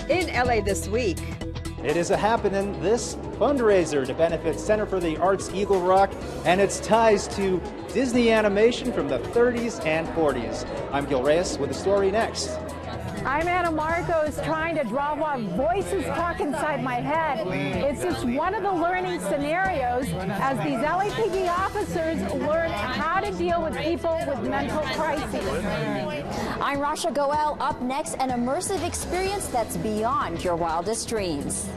In LA this week. It is a happening this fundraiser to benefit Center for the Arts Eagle Rock and its ties to Disney animation from the 30s and 40s. I'm Gil Reyes with the story next. I'm Anna Marcos, trying to draw while voices talk inside my head. It's just one of the learning scenarios as these LAPD officers learn how to deal with people with mental crises. I'm Rasha Goel. Up next, an immersive experience that's beyond your wildest dreams.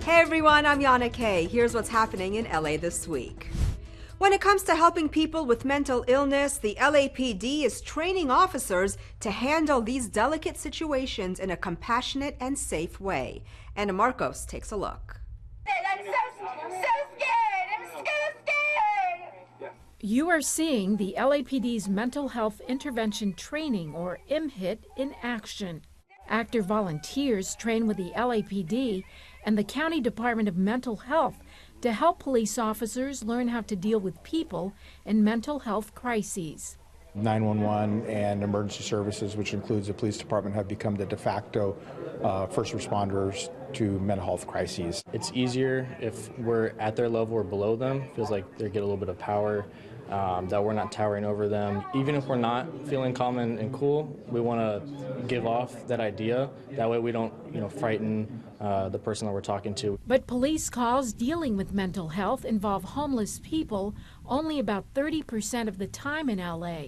Hey everyone, I'm Yana Kay. Here's what's happening in LA this week. When it comes to helping people with mental illness, the LAPD is training officers to handle these delicate situations in a compassionate and safe way. Anna Marcos takes a look. I'm so scared. I'm so scared. You are seeing the LAPD's Mental Health Intervention Training, or MHIT, in action. Active volunteers train with the LAPD and the County Department of Mental Health to help police officers learn how to deal with people in mental health crises. 911 and emergency services, which includes the police department, have become the de facto first responders to mental health crises. It's easier if we're at their level or below them. Feels like they get a little bit of power, that we're not towering over them. Even if we're not feeling calm and cool, we want to give off that idea. That way we don't, frighten the person that we're talking to. But police calls dealing with mental health involve homeless people only about 30% of the time in LA.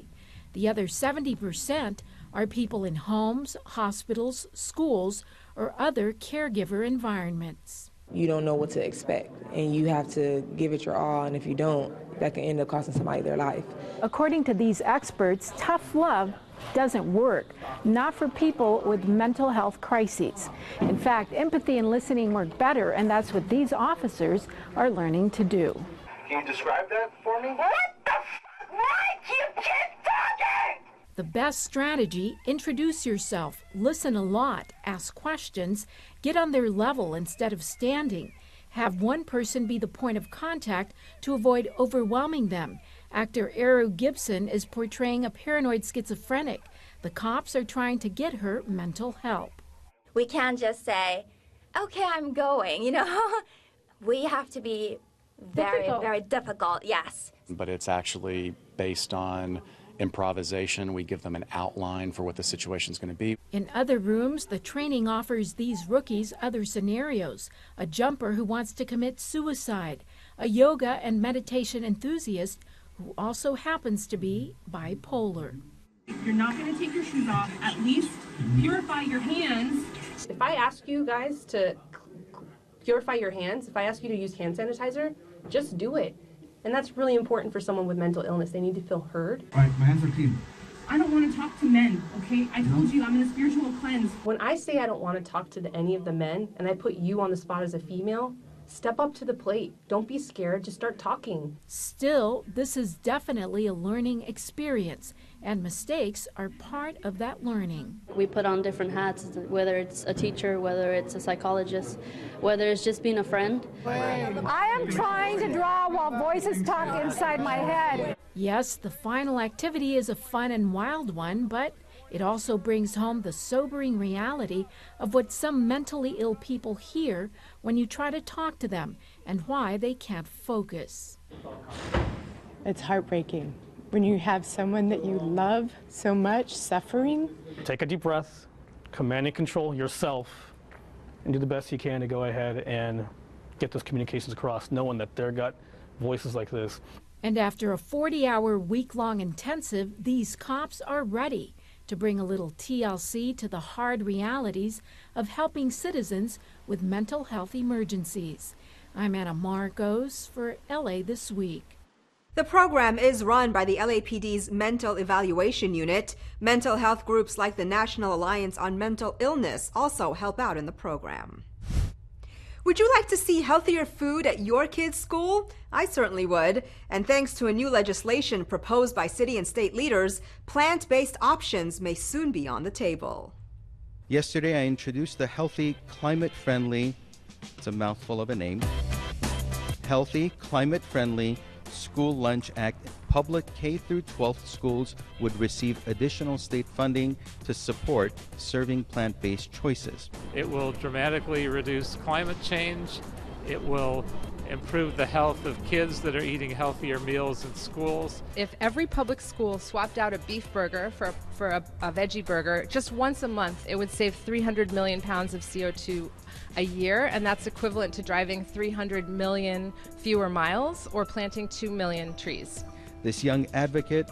The other 70% are people in homes, hospitals, schools, or other caregiver environments. You don't know what to expect, and you have to give it your all, and if you don't, that can end up costing somebody their life. According to these experts, tough love doesn't work, not for people with mental health crises. In fact, empathy and listening work better, and that's what these officers are learning to do. Can you describe that for me? What the What? You keep talking! The best strategy: introduce yourself, listen a lot, ask questions, get on their level instead of standing. Have one person be the point of contact to avoid overwhelming them. Actor Eru Gibson is portraying a paranoid schizophrenic. The cops are trying to get her mental help. We can't just say, okay, I'm going, We have to be very difficult, yes. But it's actually based on improvisation. We give them an outline for what the situation is going to be. In other rooms, the training offers these rookies other scenarios: a jumper who wants to commit suicide, a yoga and meditation enthusiast who also happens to be bipolar. You're not going to take your shoes off. At least purify your hands. If I ask you guys to purify your hands, if I ask you to use hand sanitizer, just do it. And that's really important for someone with mental illness. They need to feel heard. All right, my hands are clean. I don't want to talk to men, okay? I told you I'm in a spiritual cleanse. When I say I don't want to talk to any of the men, and I put you on the spot as a female, step up to the plate. Don't be scared. Just start talking. Still, this is definitely a learning experience, and mistakes are part of that learning. We put on different hats, whether it's a teacher, whether it's a psychologist, whether it's just being a friend. I am trying to draw while voices talk inside my head. Yes, the final activity is a fun and wild one, but it also brings home the sobering reality of what some mentally ill people hear when you try to talk to them and why they can't focus. It's heartbreaking when you have someone that you love so much suffering. Take a deep breath, command and control yourself, and do the best you can to go ahead and get those communications across, knowing that they've got voices like this. And after a 40-hour, week-long intensive, these cops are ready to bring a little TLC to the hard realities of helping citizens with mental health emergencies. I'm Anna Marcos for LA This Week. The program is run by the LAPD's Mental Evaluation Unit. Mental health groups like the National Alliance on Mental Illness also help out in the program. Would you like to see healthier food at your kids' school? I certainly would. And thanks to a new legislation proposed by city and state leaders, plant-based options may soon be on the table. Yesterday, I introduced the healthy, climate-friendly, it's a mouthful of a name, healthy, climate-friendly School Lunch Act, public K through 12th schools would receive additional state funding to support serving plant-based choices. It will dramatically reduce climate change. It will improve the health of kids that are eating healthier meals in schools. If every public school swapped out a beef burger for a veggie burger just once a month, it would save 300 million pounds of CO2 a year, and that's equivalent to driving 300 million fewer miles or planting 2 million trees. This young advocate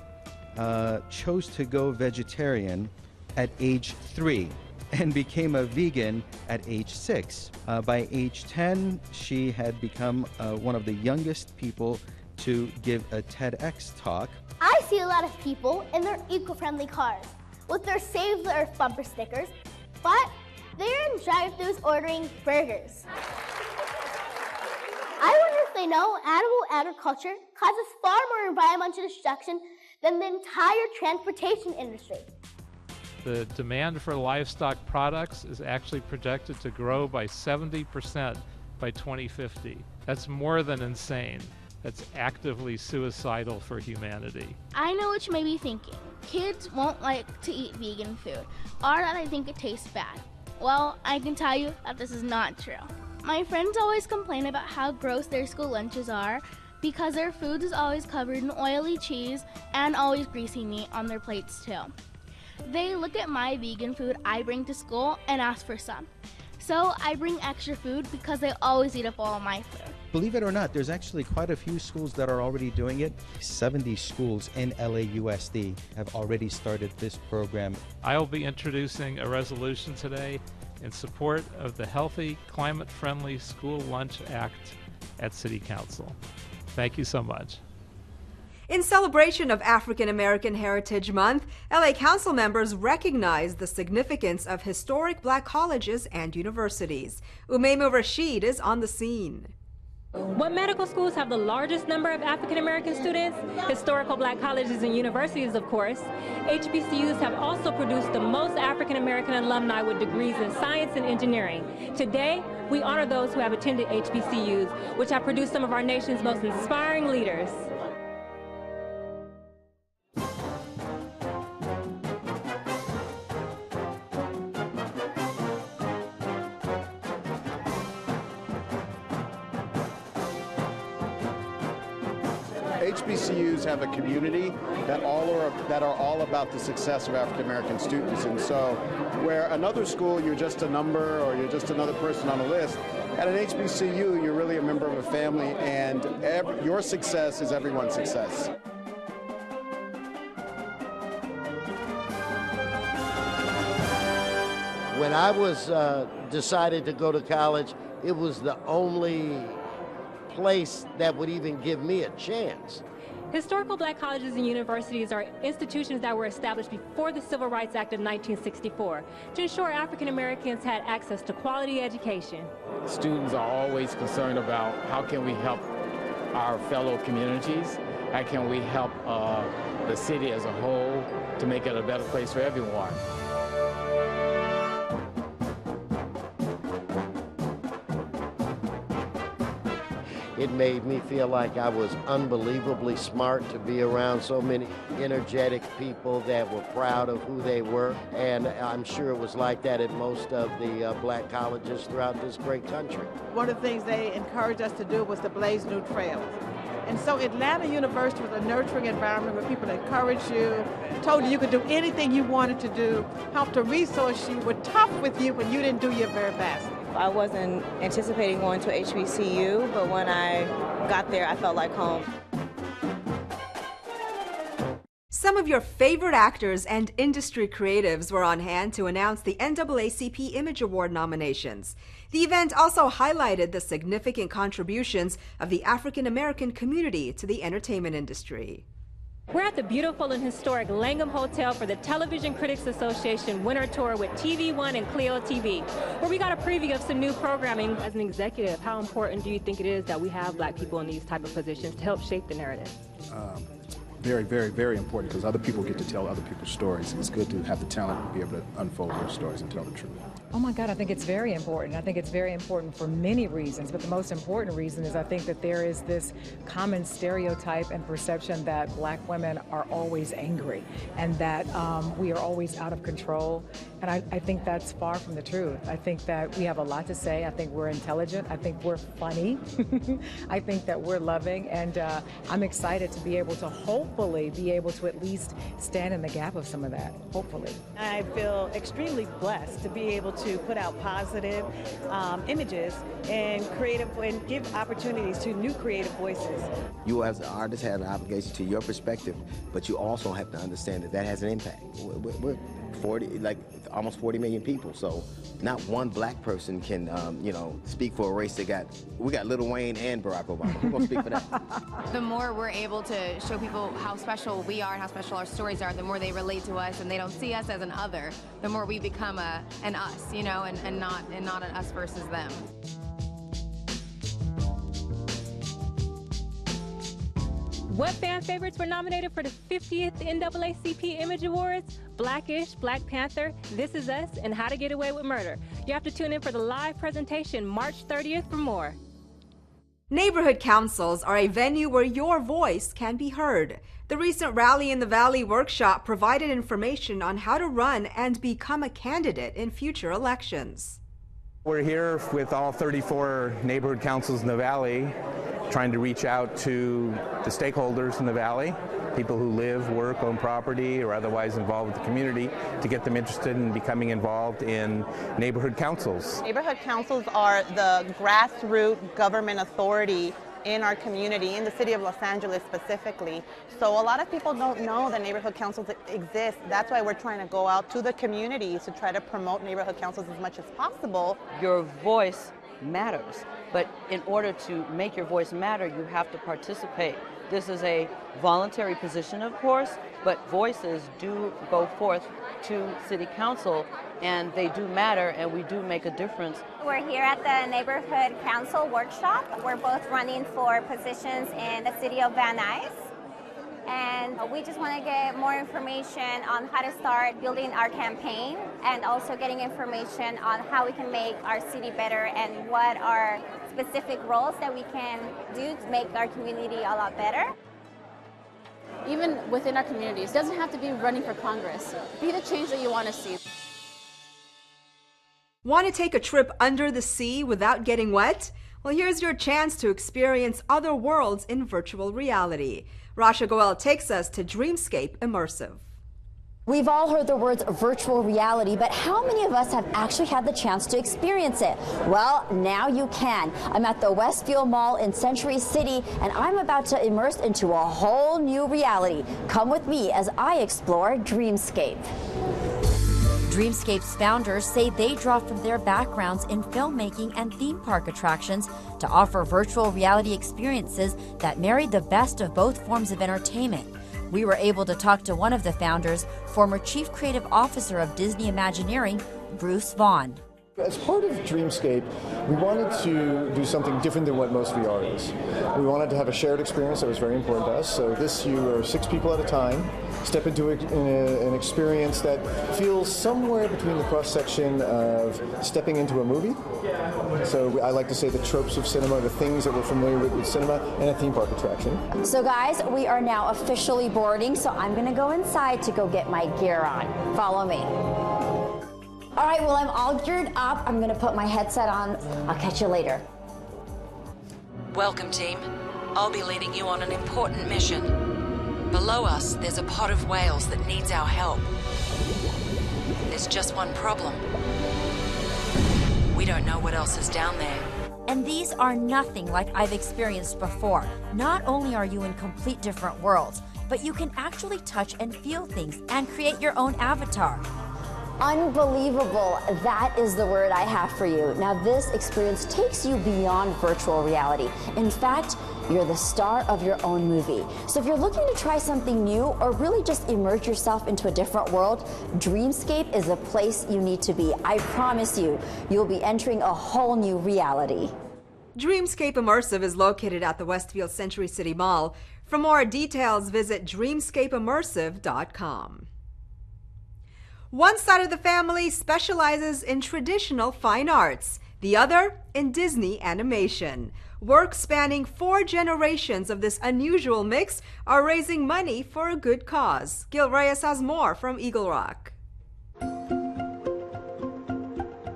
chose to go vegetarian at age 3 and became a vegan at age 6. By age 10, she had become one of the youngest people to give a TEDx talk. I see a lot of people in their eco-friendly cars with their Save the Earth bumper stickers, but they're in drive-thrus ordering burgers. I wonder if they know animal agriculture causes far more environmental destruction than the entire transportation industry. The demand for livestock products is actually projected to grow by 70% by 2050. That's more than insane. That's actively suicidal for humanity. I know what you may be thinking. Kids won't like to eat vegan food, or that I think it tastes bad. Well, I can tell you that this is not true. My friends always complain about how gross their school lunches are because their food is always covered in oily cheese and always greasy meat on their plates too. They look at my vegan food I bring to school and ask for some. So I bring extra food because they always eat up all of my food. Believe it or not, there's actually quite a few schools that are already doing it. 70 schools in LAUSD have already started this program. I will be introducing a resolution today in support of the Healthy, Climate-Friendly School Lunch Act at City Council. Thank you so much. In celebration of African American Heritage Month, LA Council members recognized the significance of historic black colleges and universities. Umayma Rashid is on the scene. What medical schools have the largest number of African American students? Historical black colleges and universities, of course. HBCUs have also produced the most African American alumni with degrees in science and engineering. Today, we honor those who have attended HBCUs, which have produced some of our nation's most inspiring leaders. HBCUs have a community that are all about the success of African American students, and so where another school you're just a number or you're just another person on a list, at an HBCU you're really a member of a family, and your success is everyone's success. When I was decided to go to college, it was the only place that would even give me a chance. Historical black colleges and universities are institutions that were established before the Civil Rights Act of 1964 to ensure African Americans had access to quality education. Students are always concerned about how can we help our fellow communities, how can we help the city as a whole to make it a better place for everyone. It made me feel like I was unbelievably smart to be around so many energetic people that were proud of who they were. And I'm sure it was like that at most of the black colleges throughout this great country. One of the things they encouraged us to do was to blaze new trails. And so Atlanta University was a nurturing environment where people encouraged you, told you could do anything you wanted to do, helped to resource you, were tough with you when you didn't do your very best. I wasn't anticipating going to HBCU, but when I got there, I felt like home. Some of your favorite actors and industry creatives were on hand to announce the NDoubleACP Image Award nominations. The event also highlighted the significant contributions of the African American community to the entertainment industry. We're at the beautiful and historic Langham Hotel for the Television Critics Association Winter Tour with TV One and Clio TV, where we got a preview of some new programming. As an executive, how important do you think it is that we have black people in these type of positions to help shape the narrative? very, very, very important because other people get to tell other people's stories. It's good to have the talent to be able to unfold their stories and tell the truth. Oh my God, I think it's very important. I think it's very important for many reasons, but the most important reason is I think that there is this common stereotype and perception that black women are always angry and that we are always out of control. And I think that's far from the truth. I think that we have a lot to say. I think we're intelligent. I think we're funny. I think that we're loving. And I'm excited to be able to hopefully be able to at least stand in the gap of some of that, hopefully. I feel extremely blessed to be able to put out positive images and give opportunities to new creative voices. You as an artist have an obligation to your perspective, but you also have to understand that has an impact. We're 40, like almost 40 million people, so not one black person can, speak for a race that we got Lil Wayne and Barack Obama. Who's gonna speak for that? The more we're able to show people how special we are and how special our stories are, the more they relate to us and they don't see us as an other, the more we become an us, and not an us versus them. What fan favorites were nominated for the 50th NAACP Image Awards? Blackish, Black Panther, This Is Us, and How to Get Away with Murder. You have to tune in for the live presentation March 30th for more. Neighborhood councils are a venue where your voice can be heard. The recent Rally in the Valley workshop provided information on how to run and become a candidate in future elections. We're here with all 34 neighborhood councils in the Valley, trying to reach out to the stakeholders in the Valley, people who live, work, own property, or otherwise involved with the community, to get them interested in becoming involved in neighborhood councils. Neighborhood councils are the grassroots government authority in our community, in the city of Los Angeles specifically. So a lot of people don't know that neighborhood councils exist. That's why we're trying to go out to the communities to try to promote neighborhood councils as much as possible. Your voice matters, but in order to make your voice matter, you have to participate. This is a voluntary position, of course, but voices do go forth to City Council, and they do matter, and we do make a difference. We're here at the Neighborhood Council workshop. We're both running for positions in the city of Van Nuys. And we just want to get more information on how to start building our campaign and also getting information on how we can make our city better and what are specific roles that we can do to make our community a lot better. Even within our communities, it doesn't have to be running for Congress. Be the change that you want to see. Want to take a trip under the sea without getting wet? Well, here's your chance to experience other worlds in virtual reality. Rasha Goel takes us to Dreamscape Immersive. We've all heard the words virtual reality, but how many of us have actually had the chance to experience it? Well, now you can. I'm at the Westfield Mall in Century City, and I'm about to immerse into a whole new reality. Come with me as I explore Dreamscape. Dreamscape's founders say they draw from their backgrounds in filmmaking and theme park attractions to offer virtual reality experiences that marry the best of both forms of entertainment. We were able to talk to one of the founders, former Chief Creative Officer of Disney Imagineering, Bruce Vaughn. As part of Dreamscape, we wanted to do something different than what most VR is. We wanted to have a shared experience that was very important to us. So you are 6 people at a time, step into an experience that feels somewhere between the cross-section of stepping into a movie. So I like to say the tropes of cinema, the things that we're familiar with cinema, and a theme park attraction. So guys, we are now officially boarding, so I'm going to go inside to go get my gear on. Follow me. All right, well, I'm all geared up. I'm going to put my headset on. I'll catch you later. Welcome, team. I'll be leading you on an important mission. Below us, there's a pod of whales that needs our help. There's just one problem. We don't know what else is down there. And these are nothing like I've experienced before. Not only are you in complete different worlds, but you can actually touch and feel things and create your own avatar. Unbelievable. That is the word I have for you. Now, this experience takes you beyond virtual reality. In fact, you're the star of your own movie. So if you're looking to try something new or really just immerse yourself into a different world, Dreamscape is a place you need to be. I promise you, you'll be entering a whole new reality. Dreamscape Immersive is located at the Westfield Century City Mall. For more details, visit dreamscapeimmersive.com. One side of the family specializes in traditional fine arts, the other in Disney animation. Work spanning 4 generations of this unusual mix are raising money for a good cause. Gil Reyes has more from Eagle Rock.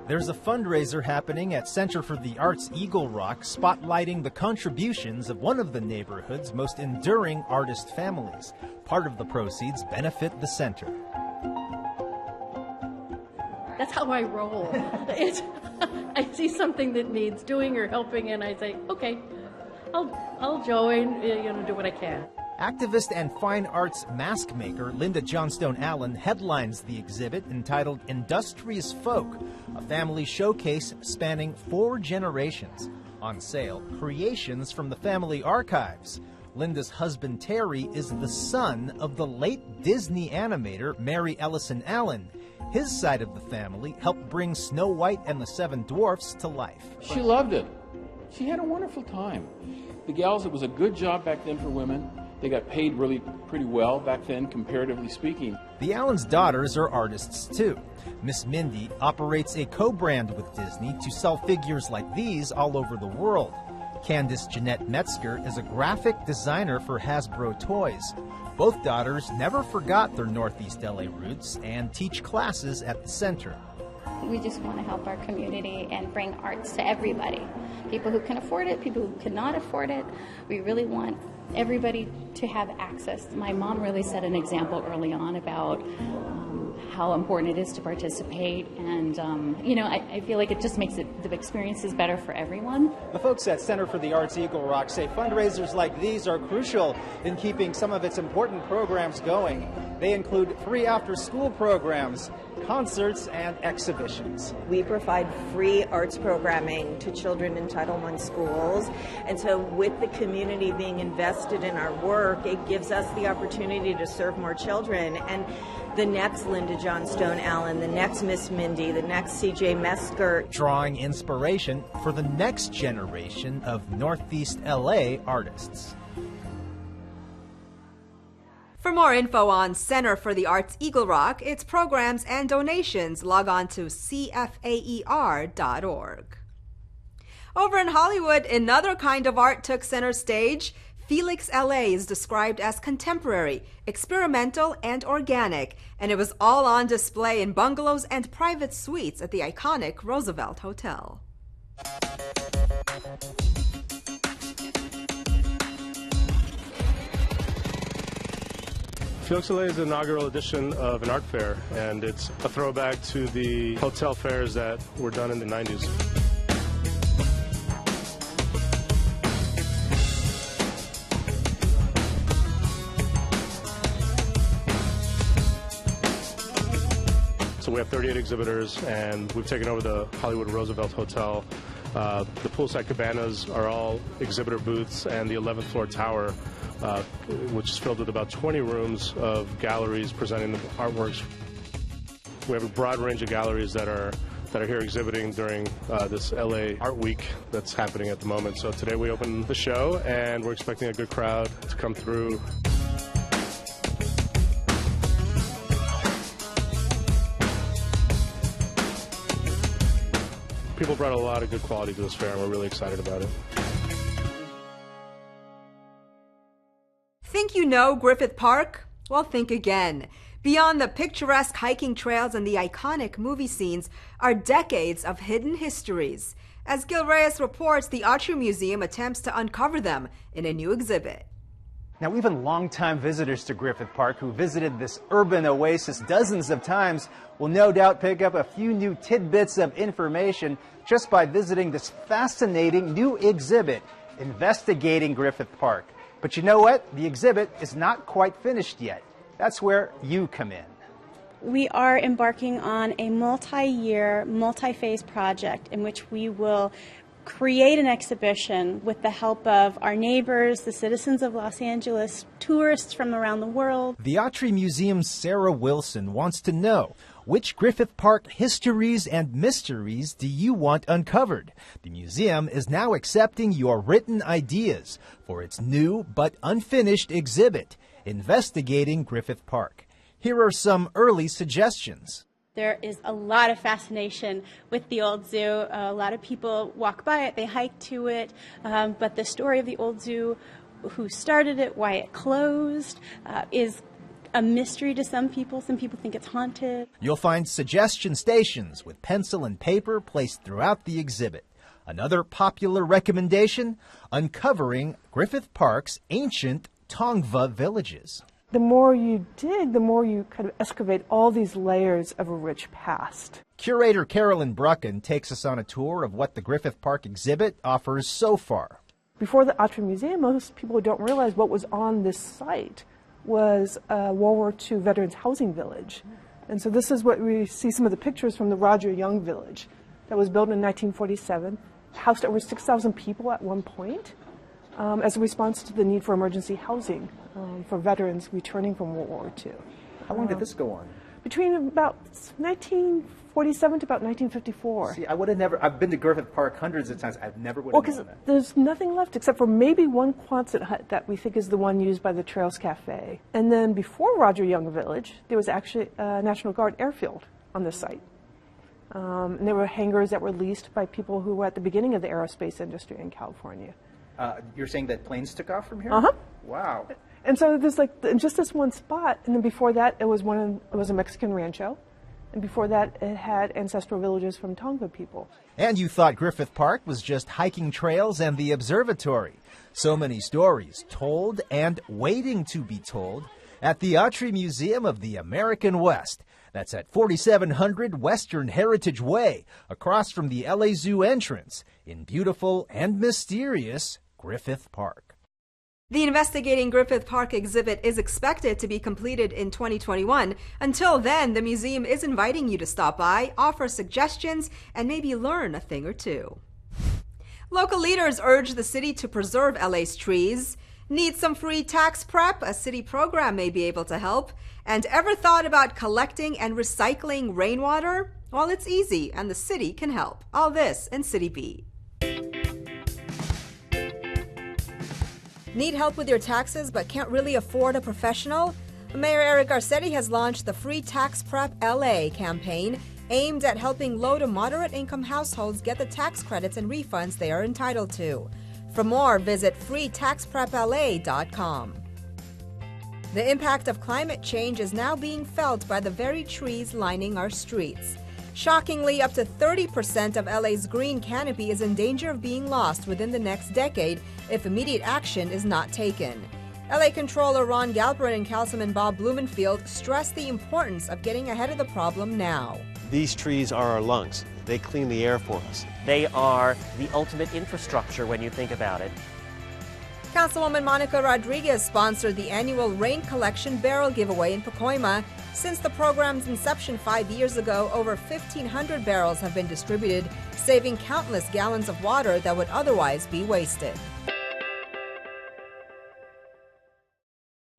There's a fundraiser happening at Center for the Arts Eagle Rock, spotlighting the contributions of one of the neighborhood's most enduring artist families. Part of the proceeds benefit the center. That's how I roll. I see something that needs doing or helping, and I say, okay, I'll join, do what I can. Activist and fine arts mask maker Linda Johnstone Allen headlines the exhibit entitled Industrious Folk, a family showcase spanning 4 generations. On sale, creations from the family archives. Linda's husband Terry is the son of the late Disney animator Mary Ellison Allen. His side of the family helped bring Snow White and the 7 Dwarfs to life. She loved it. She had a wonderful time. The gals, it was a good job back then for women. They got paid really pretty well back then, comparatively speaking. The Allens' daughters are artists too. Miss Mindy operates a co-brand with Disney to sell figures like these all over the world. Candace Jeanette Metzger is a graphic designer for Hasbro Toys. Both daughters never forgot their Northeast LA roots and teach classes at the center. We just want to help our community and bring arts to everybody. People who can afford it, people who cannot afford it. We really want everybody to have access. My mom really set an example early on about how important it is to participate, and I feel like it just makes the experiences better for everyone. The folks at Center for the Arts Eagle Rock say fundraisers like these are crucial in keeping some of its important programs going. They include free after-school programs, concerts, and exhibitions. We provide free arts programming to children in Title I schools, and so with the community being invested in our work, it gives us the opportunity to serve more children. And the next Linda Johnstone Allen, the next Miss Mindy, the next C.J. Metzger. Drawing inspiration for the next generation of Northeast LA artists. For more info on Center for the Arts Eagle Rock, its programs and donations, log on to cfaer.org. Over in Hollywood, another kind of art took center stage. Felix LA is described as contemporary, experimental, and organic, and it was all on display in bungalows and private suites at the iconic Roosevelt Hotel. Felix LA is the inaugural edition of an art fair, and it's a throwback to the hotel fairs that were done in the 90s. So we have 38 exhibitors, and we've taken over the Hollywood Roosevelt Hotel. The poolside cabanas are all exhibitor booths, and the 11th floor tower, which is filled with about 20 rooms of galleries presenting the artworks. We have a broad range of galleries that are here exhibiting during this LA Art Week that's happening at the moment. So today we open the show, and we're expecting a good crowd to come through. People brought a lot of good quality to this fair, and we're really excited about it. Think you know Griffith Park? Well, think again. Beyond the picturesque hiking trails and the iconic movie scenes are decades of hidden histories. As Gil Reyes reports, the Archery Museum attempts to uncover them in a new exhibit. Now, even longtime visitors to Griffith Park who visited this urban oasis dozens of times will no doubt pick up a few new tidbits of information just by visiting this fascinating new exhibit, Investigating Griffith Park. But you know what? The exhibit is not quite finished yet. That's where you come in. We are embarking on a multi-year, multi-phase project in which we will create an exhibition with the help of our neighbors, the citizens of Los Angeles, tourists from around the world. The Archery Museum's Sarah Wilson wants to know, Which Griffith Park histories and mysteries do you want uncovered? The museum is now accepting your written ideas for its new but unfinished exhibit, Investigating Griffith Park. Here are some early suggestions. There is a lot of fascination with the old zoo. A lot of people walk by it, they hike to it, but the story of the old zoo, who started it, why it closed, is a mystery to some people. Some people think it's haunted. You'll find suggestion stations with pencil and paper placed throughout the exhibit. Another popular recommendation, uncovering Griffith Park's ancient Tongva villages. The more you dig, the more you kind of excavate all these layers of a rich past. Curator Carolyn Brucken takes us on a tour of what the Griffith Park exhibit offers so far. Before the Autry Museum, most people don't realize what was on this site was a World War II veterans housing village. And so this is what we see, some of the pictures from the Roger Young village that was built in 1947, housed over 6,000 people at one point as a response to the need for emergency housing for veterans returning from World War II. How long did this go on? Between about 1947 to about 1954. See, I would have never, I've been to Griffith Park hundreds of times, I've never would have known that. There's nothing left except for maybe one Quonset hut that we think is the one used by the Trails Cafe. And then before Roger Young Village, there was actually a National Guard airfield on this site. And there were hangars that were leased by people who were at the beginning of the aerospace industry in California. You're saying that planes took off from here? Uh-huh. Wow. And so there's like just this one spot, and then before that it was a Mexican rancho, and before that it had ancestral villages from Tongva people. And you thought Griffith Park was just hiking trails and the observatory. So many stories told and waiting to be told at the Autry Museum of the American West. That's at 4700 Western Heritage Way, across from the LA Zoo entrance, in beautiful and mysterious Griffith Park. The Investigating Griffith Park exhibit is expected to be completed in 2021. Until then, the museum is inviting you to stop by, offer suggestions, and maybe learn a thing or two. Local leaders urge the city to preserve LA's trees. Need some free tax prep? A city program may be able to help. And ever thought about collecting and recycling rainwater? Well, it's easy, and the city can help. All this in City Beat. Need help with your taxes but can't really afford a professional? Mayor Eric Garcetti has launched the Free Tax Prep LA campaign aimed at helping low to moderate income households get the tax credits and refunds they are entitled to. For more, visit freetaxprepla.com. The impact of climate change is now being felt by the very trees lining our streets. Shockingly, up to 30% of LA's green canopy is in danger of being lost within the next decade if immediate action is not taken. LA Controller Ron Galperin and Councilman Bob Blumenfield stress the importance of getting ahead of the problem now. These trees are our lungs. They clean the air for us. They are the ultimate infrastructure when you think about it. Councilwoman Monica Rodriguez sponsored the annual Rain Collection Barrel Giveaway in Pacoima. Since the program's inception 5 years ago, over 1,500 barrels have been distributed, saving countless gallons of water that would otherwise be wasted.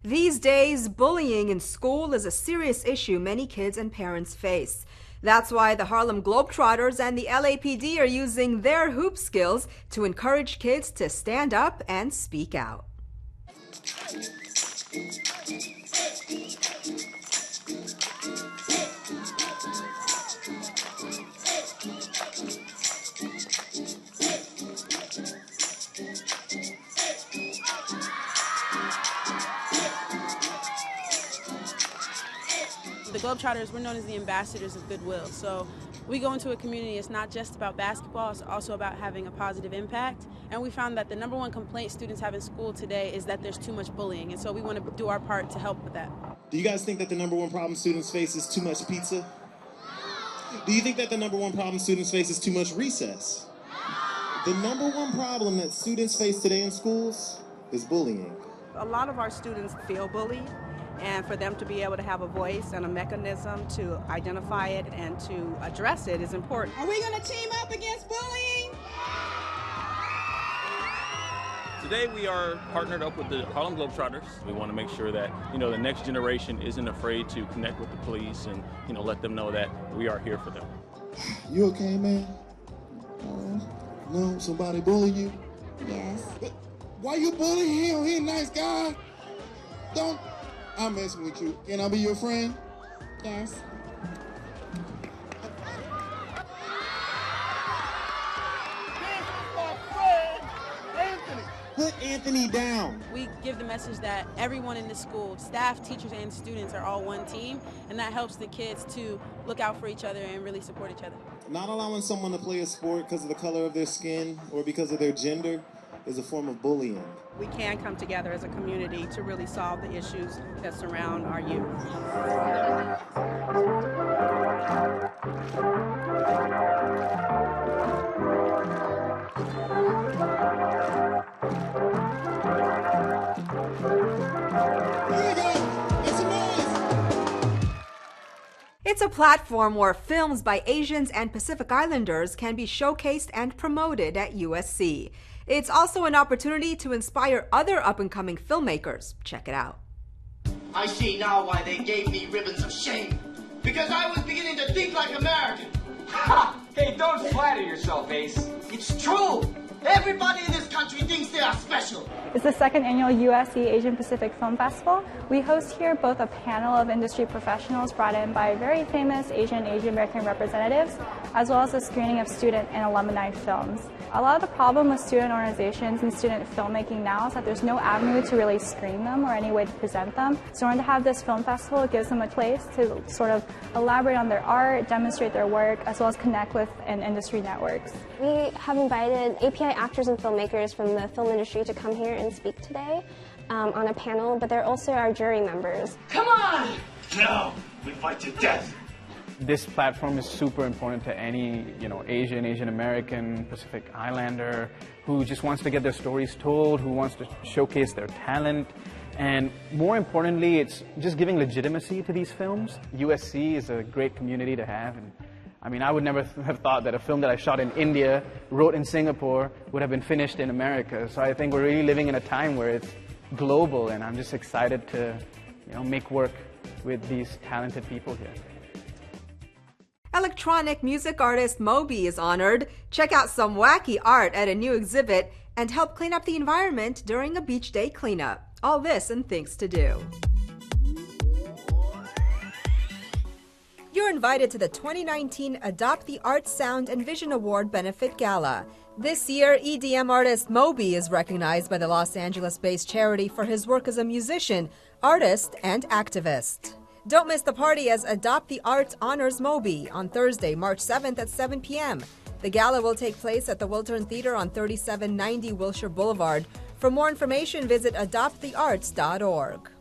These days, bullying in school is a serious issue many kids and parents face. That's why the Harlem Globetrotters and the LAPD are using their hoop skills to encourage kids to stand up and speak out. The Globetrotters, we're known as the ambassadors of goodwill. So we go into a community, it's not just about basketball, it's also about having a positive impact. And we found that the #1 complaint students have in school today is that there's too much bullying. And so we want to do our part to help with that. Do you guys think that the #1 problem students face is too much pizza? Do you think that the #1 problem students face is too much recess? The #1 problem that students face today in schools is bullying. A lot of our students feel bullied, and for them to be able to have a voice and a mechanism to identify it and to address it is important. Are we going to team up against bullying? Today we are partnered up with the Harlem Globetrotters. We want to make sure that, the next generation isn't afraid to connect with the police and, let them know that we are here for them. You okay, man? No, somebody bully you? Yes. Why you bullying him? He a nice guy. I'm messing with you. Can I be your friend? Yes. Put Anthony down. We give the message that everyone in the school, staff, teachers, and students are all one team, and that helps the kids to look out for each other and really support each other. Not allowing someone to play a sport because of the color of their skin or because of their gender is a form of bullying. We can come together as a community to really solve the issues that surround our youth. It's a platform where films by Asians and Pacific Islanders can be showcased and promoted at USC. It's also an opportunity to inspire other up-and-coming filmmakers. Check it out. I see now why they gave me ribbons of shame. Because I was beginning to think like American. Ha! Hey, don't flatter yourself, Ace. It's true. Everybody in this country thinks they are special. It's the second annual USC Asian Pacific Film Festival. We host here both a panel of industry professionals brought in by very famous Asian American representatives, as well as a screening of student and alumni films. A lot of the problem with student organizations and student filmmaking now is that there's no avenue to really screen them or any way to present them. So in order to have this film festival, it gives them a place to sort of elaborate on their art, demonstrate their work, as well as connect with industry networks. We have invited API actors and filmmakers from the film industry to come here and speak today on a panel, but they're also our jury members. Come on! No, we fight to death. This platform is super important to any, Asian American, Pacific Islander who just wants to get their stories told, who wants to showcase their talent. And more importantly, it's just giving legitimacy to these films. USC is a great community to have. And I would never have thought that a film that I shot in India, wrote in Singapore, would have been finished in America. So I think we're really living in a time where it's global, and I'm just excited to, make work with these talented people here. Electronic music artist Moby is honored. Check out some wacky art at a new exhibit and help clean up the environment during a beach day cleanup. All this and things to do. You're invited to the 2019 Adopt the Arts Sound and Vision Award Benefit Gala. This year, EDM artist Moby is recognized by the Los Angeles-based charity for his work as a musician, artist, and activist. Don't miss the party as Adopt the Arts honors Moby on Thursday, March 7th at 7 p.m. The gala will take place at the Wiltern Theater on 3790 Wilshire Boulevard. For more information, visit adoptthearts.org.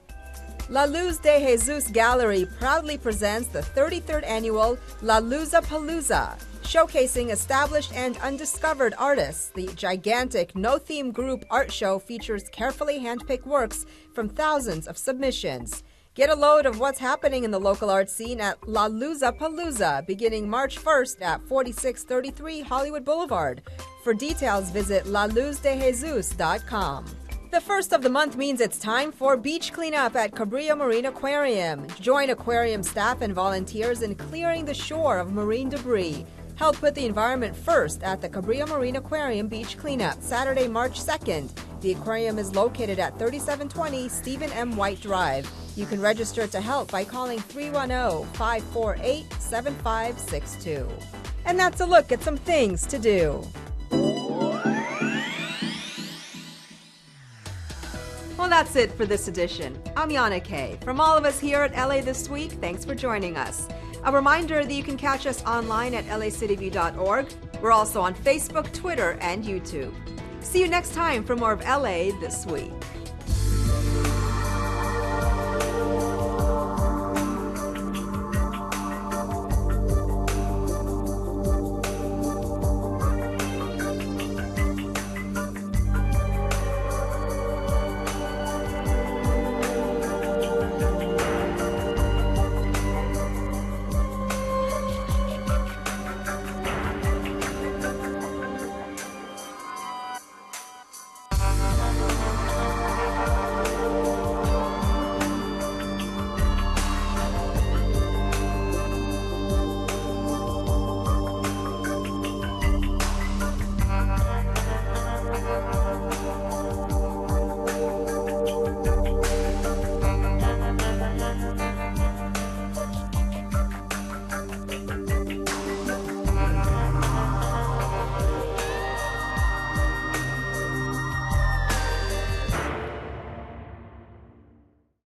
La Luz de Jesus Gallery proudly presents the 33rd annual La Luzapalooza, showcasing established and undiscovered artists. The gigantic no-theme group art show features carefully handpicked works from thousands of submissions. Get a load of what's happening in the local art scene at La Luzapalooza, beginning March 1st at 4633 Hollywood Boulevard. For details, visit laluzdejesus.com. The first of the month means it's time for beach cleanup at Cabrillo Marine Aquarium. Join aquarium staff and volunteers in clearing the shore of marine debris. Help put the environment first at the Cabrillo Marine Aquarium Beach Cleanup, Saturday, March 2nd. The aquarium is located at 3720 Stephen M. White Drive. You can register to help by calling 310-548-7562. And that's a look at some things to do. Well, that's it for this edition. I'm Yana Kay. From all of us here at LA This Week, thanks for joining us. A reminder that you can catch us online at lacityview.org. We're also on Facebook, Twitter, and YouTube. See you next time for more of LA This Week.